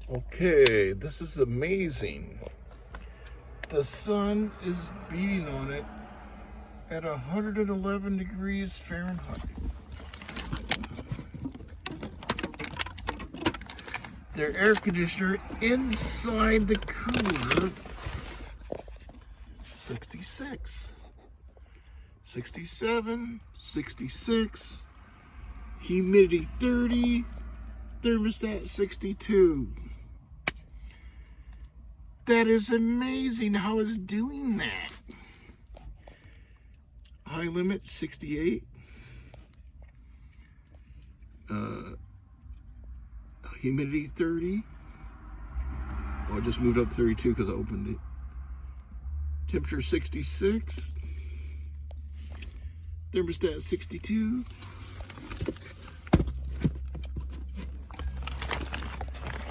Okay, this is amazing. The sun is beating on it at 111 degrees Fahrenheit. Their air conditioner inside the cooler, 66, 67, 66, humidity 30, thermostat 62. That is amazing how it's doing that. High limit 68. Humidity 30. Oh, I just moved up 32 because I opened it. Temperature 66. Thermostat 62.